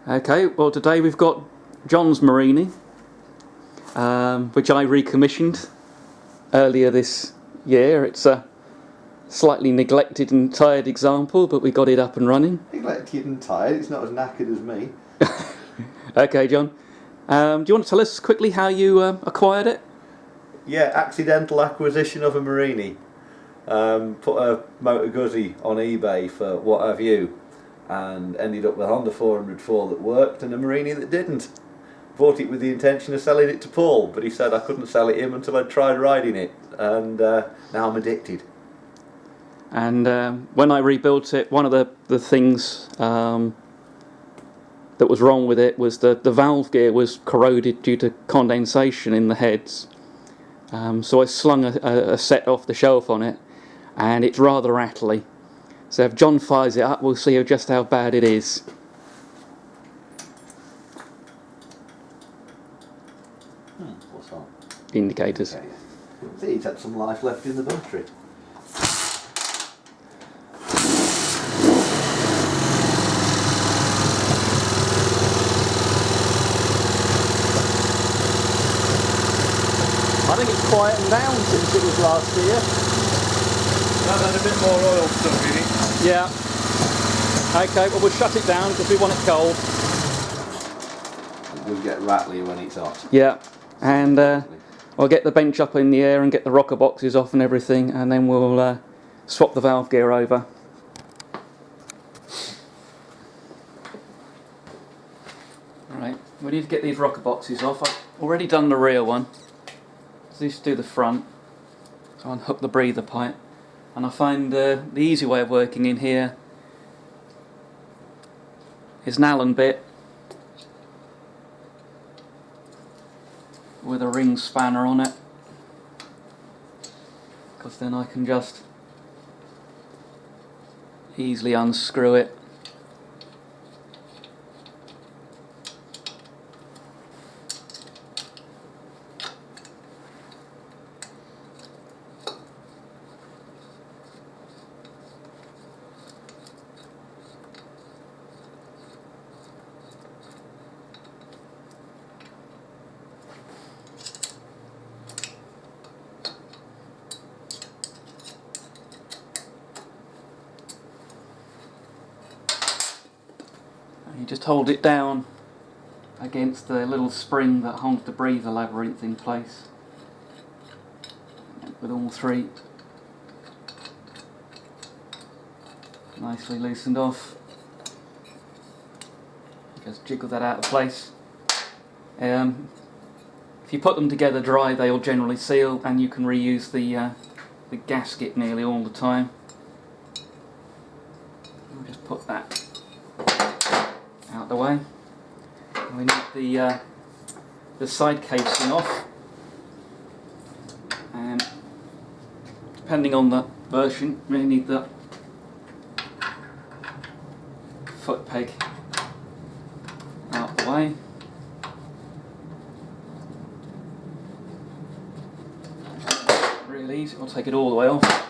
Okay, well today we've got John's Morini, which I recommissioned earlier this year. It's a slightly neglected and tired example, but we got it up and running. Neglected and tired, it's not as knackered as me. Okay, John. Do you want to tell us quickly how you acquired it? Yeah, accidental acquisition of a Morini. Put a Motor Guzzi on eBay for what have you, and ended up with a Honda 404 that worked and a Morini that didn't. Bought it with the intention of selling it to Paul, but he said I couldn't sell it him until I'd tried riding it, and now I'm addicted. And when I rebuilt it, one of the things that was wrong with it was the valve gear was corroded due to condensation in the heads. So I slung a set off the shelf on it, and it's rather rattly. So if John fires it up, we'll see just how bad it is. What's that? Indicators. Okay. See, it's had some life left in the battery. I think it's quietened down since it was last year. I've had a bit more oil stuff in it. Yeah. Okay, well we'll shut it down because we want it cold. It will get rattly when it's hot. Yeah. And I'll get the bench up in the air and get the rocker boxes off and everything, and then we'll swap the valve gear over. Right, we need to get these rocker boxes off. I've already done the rear one. So let's do the front. So I'll unhook the breather pipe. And I find the easy way of working in here is an Allen bit with a ring spanner on it, because then I can just easily unscrew it. You just hold it down against the little spring that holds the breather labyrinth in place, with all three nicely loosened off. Just jiggle that out of place. If you put them together dry, they'll generally seal, and you can reuse the gasket nearly all the time. I'll just put that out the way. And we need the side casing off, and depending on the version, we need the foot peg out the way. Really easy. We'll take it all the way off.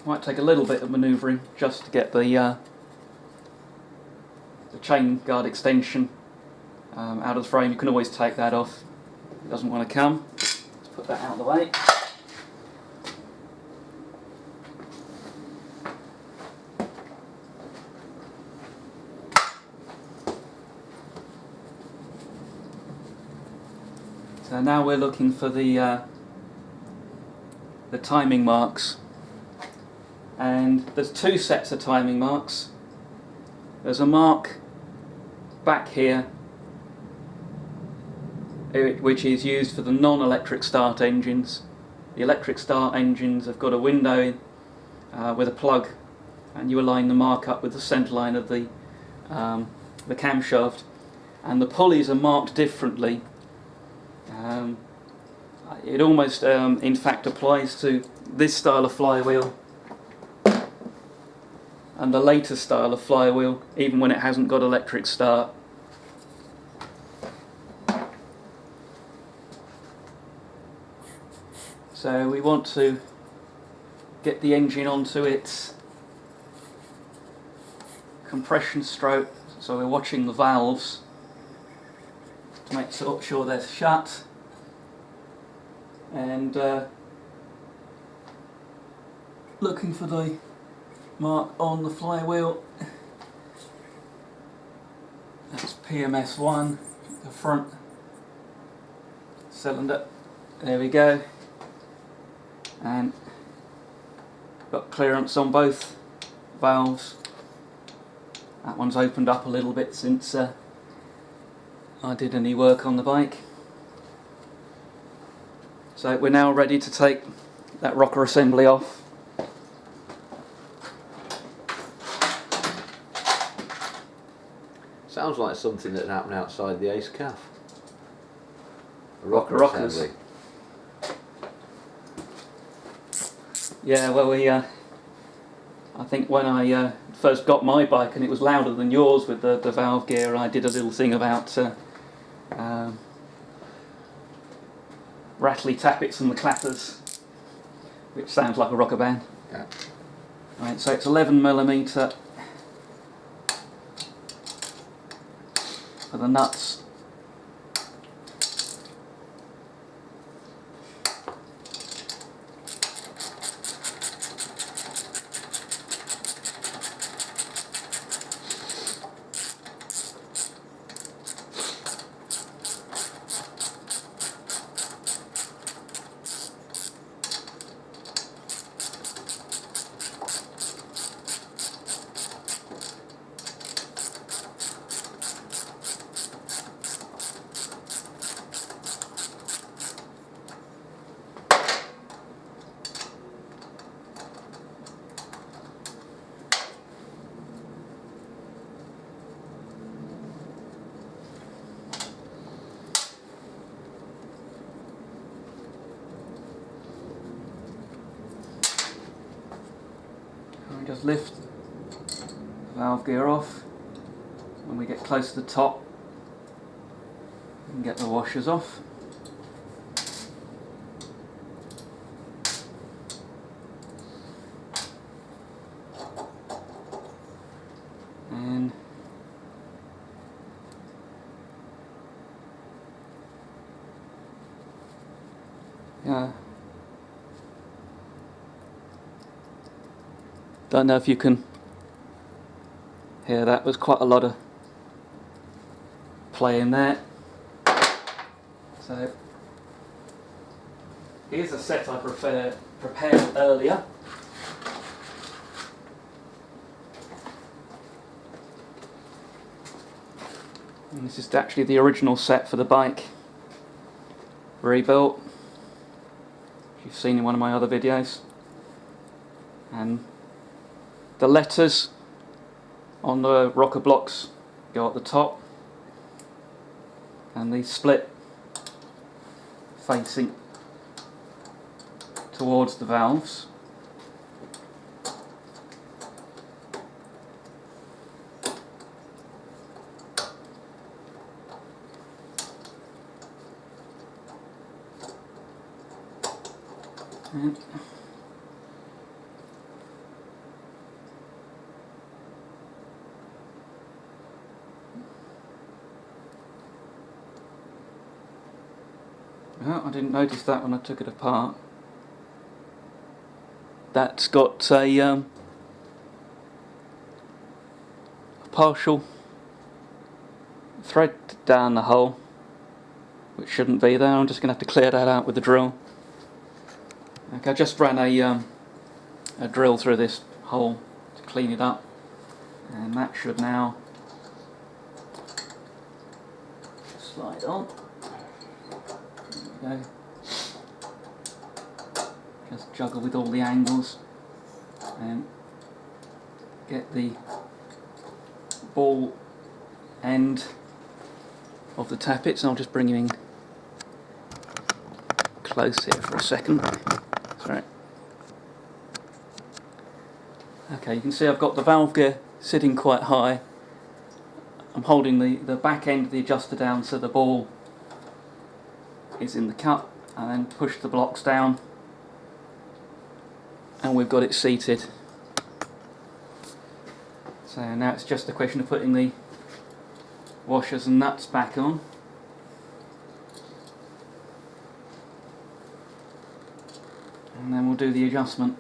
Might take a little bit of manoeuvring just to get the chain guard extension out of the frame. You can always take that off. It doesn't want to come. Let's put that out of the way. So now we're looking for the timing marks, and there's two sets of timing marks. There's a mark back here which is used for the non-electric start engines. The electric start engines have got a window in, with a plug, and you align the mark up with the centre line of the camshaft, and the pulleys are marked differently. It almost in fact applies to this style of flywheel and the later style of flywheel, even when it hasn't got electric start. So we want to get the engine onto its compression stroke, so we're watching the valves to make sure they're shut, and looking for the mark on the flywheel. That's PMS1, the front cylinder. There we go. And got clearance on both valves. That one's opened up a little bit since I did any work on the bike. So we're now ready to take that rocker assembly off. Sounds like something that happened outside the Ace Cafe. A rocker Rockers. assembly. Yeah, well, I think when I first got my bike and it was louder than yours with the valve gear, I did a little thing about rattly tappets and the clappers, which sounds like a rocker band. Yeah. Right, so it's 11mm for the nuts. We just lift the valve gear off. When we get close to the top, we can get the washers off. And don't know if you can hear that. There's quite a lot of play in there. So here's a set I prepared earlier. And this is actually the original set for the bike, rebuilt. You've seen in one of my other videos. And the letters on the rocker blocks go at the top, and these split facing towards the valves. And oh, I didn't notice that when I took it apart. That's got a partial thread down the hole, which shouldn't be there. I'm just going to have to clear that out with the drill. Okay, I just ran a drill through this hole to clean it up, and that should now slide on. There we go. Just juggle with all the angles and get the ball end of the tappets. I'll just bring you in close here for a second. Sorry. Okay, you can see I've got the valve gear sitting quite high. I'm holding the back end of the adjuster down so the ball is in the cup, and then push the blocks down and we've got it seated. So now it's just a question of putting the washers and nuts back on. And then we'll do the adjustment.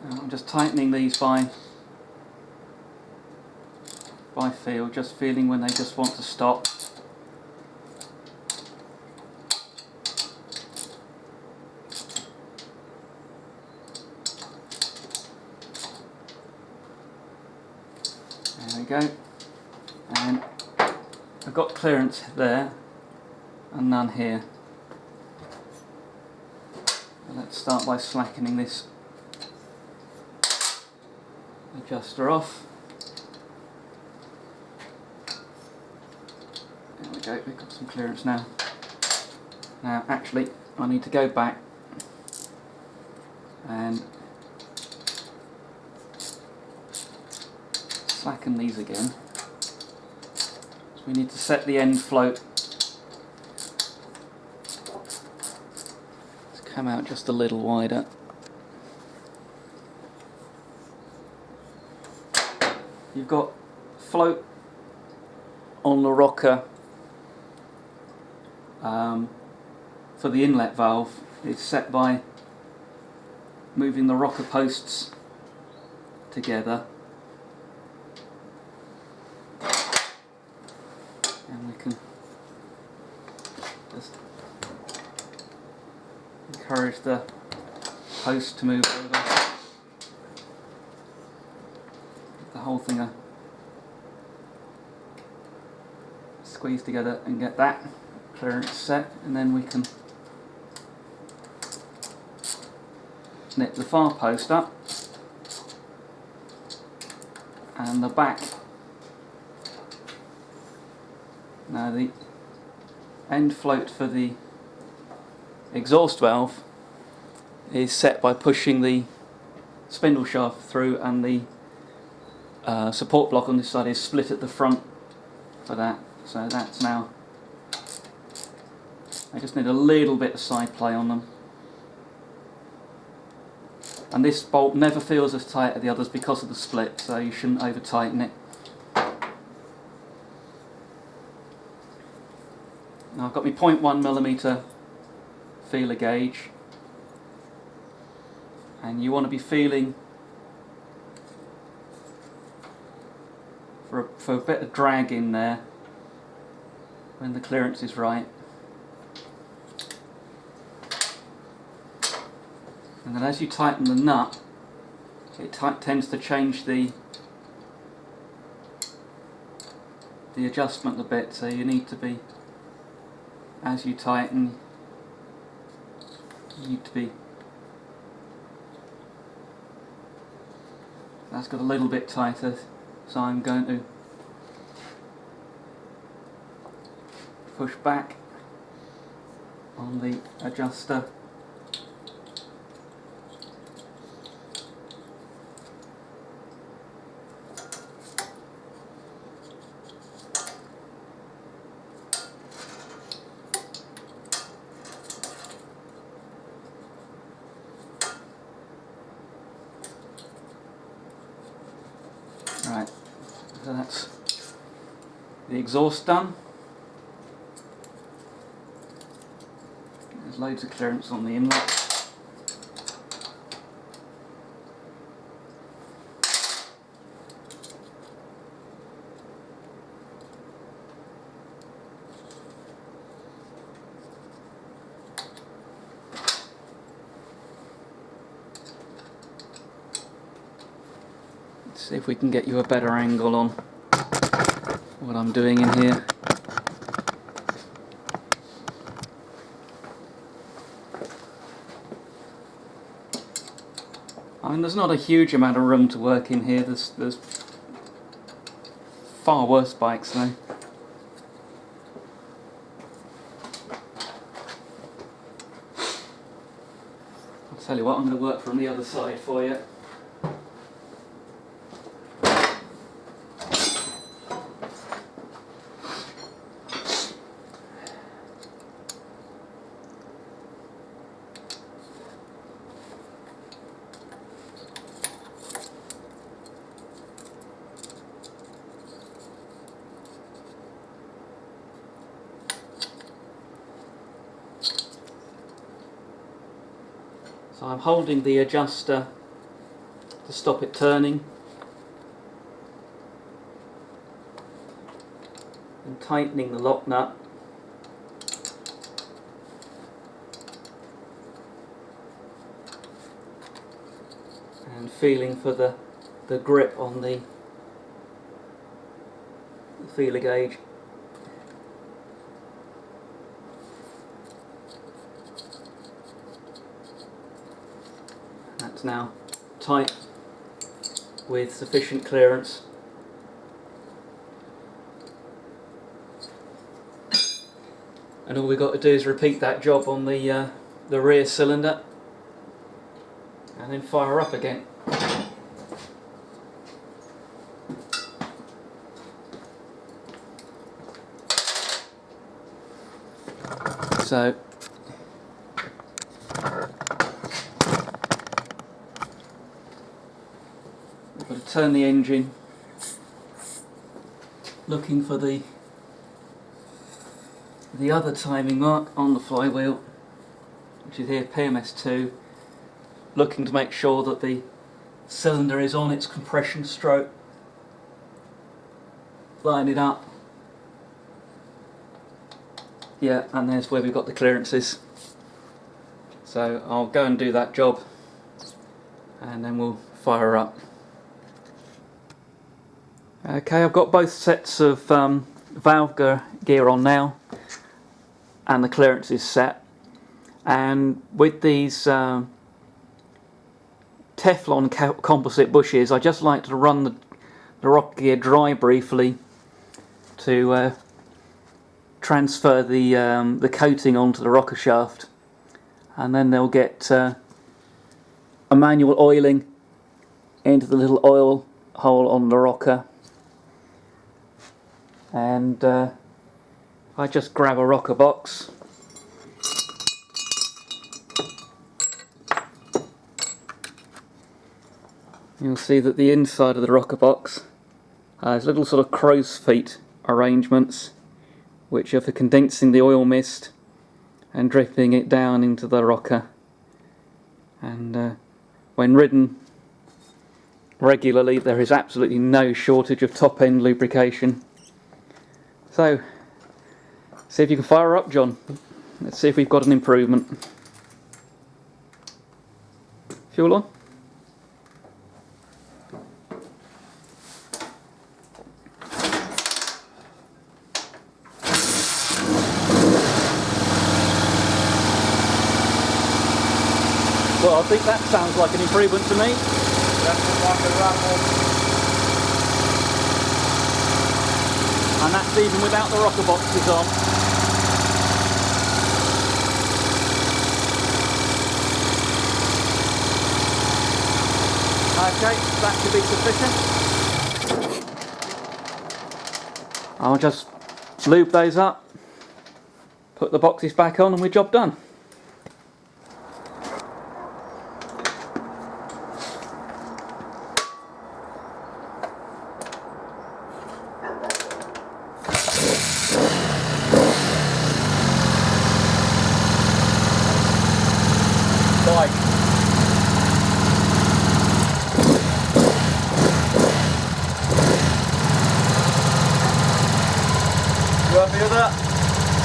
I'm just tightening these by feel, just feeling when they just want to stop. There we go. And I've got clearance there and none here. Let's start by slackening this adjuster off. There we go, we've got some clearance now. Now actually I need to go back and slacken these again. So we need to set the end float. Let's come out just a little wider. You've got float on the rocker for the inlet valve. It's set by moving the rocker posts together, and we can just encourage the post to move over. The whole thing squeeze together and get that clearance set, and then we can snip the far post up and the back. Now the end float for the exhaust valve is set by pushing the spindle shaft through, and the support block on this side is split at the front for that. So that's now, I just need a little bit of side play on them. And this bolt never feels as tight as the others because of the split, so you shouldn't over tighten it. Now I've got my 0.1mm feeler gauge, and you want to be feeling for a bit of drag in there when the clearance is right. And then as you tighten the nut, it tends to change the the adjustment a bit, so you need to be, as you tighten, you need to be, that's got a little bit tighter, so I'm going to push back on the adjuster. Right, so that's the exhaust done. There's loads of clearance on the inlet. Let's see if we can get you a better angle on what I'm doing in here. I mean, there's not a huge amount of room to work in here. There's far worse bikes though. I'll tell you what, I'm going to work from the other side for you. So I'm holding the adjuster to stop it turning and tightening the lock nut. And feeling for the grip on the feeler gauge. That's now tight with sufficient clearance. And all we've got to do is repeat that job on the rear cylinder and then fire up again. So we've got to turn the engine, looking for the other timing mark on the flywheel, which is here, PMS2, looking to make sure that the cylinder is on its compression stroke. Line it up. Yeah, and there's where we've got the clearances. So I'll go and do that job and then we'll fire up. Okay, I've got both sets of valve gear on now and the clearance is set, and with these Teflon composite bushes I just like to run the rocker gear dry briefly to transfer the coating onto the rocker shaft, and then they'll get a manual oiling into the little oil hole on the rocker. And I just grab a rocker box, you'll see that the inside of the rocker box has little sort of crow's feet arrangements which are for condensing the oil mist and dripping it down into the rocker. And when ridden regularly there is absolutely no shortage of top end lubrication. So, see if you can fire up, John. Let's see if we've got an improvement. Fuel on. Well, I think that sounds like an improvement to me. Definitely like a rattle. And that's even without the rocker boxes on. Okay, that should be sufficient. I'll just lube those up, put the boxes back on, and we're job done. Bye. You happy with that?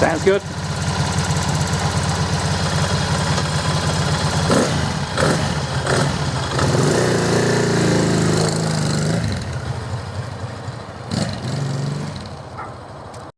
Sounds good.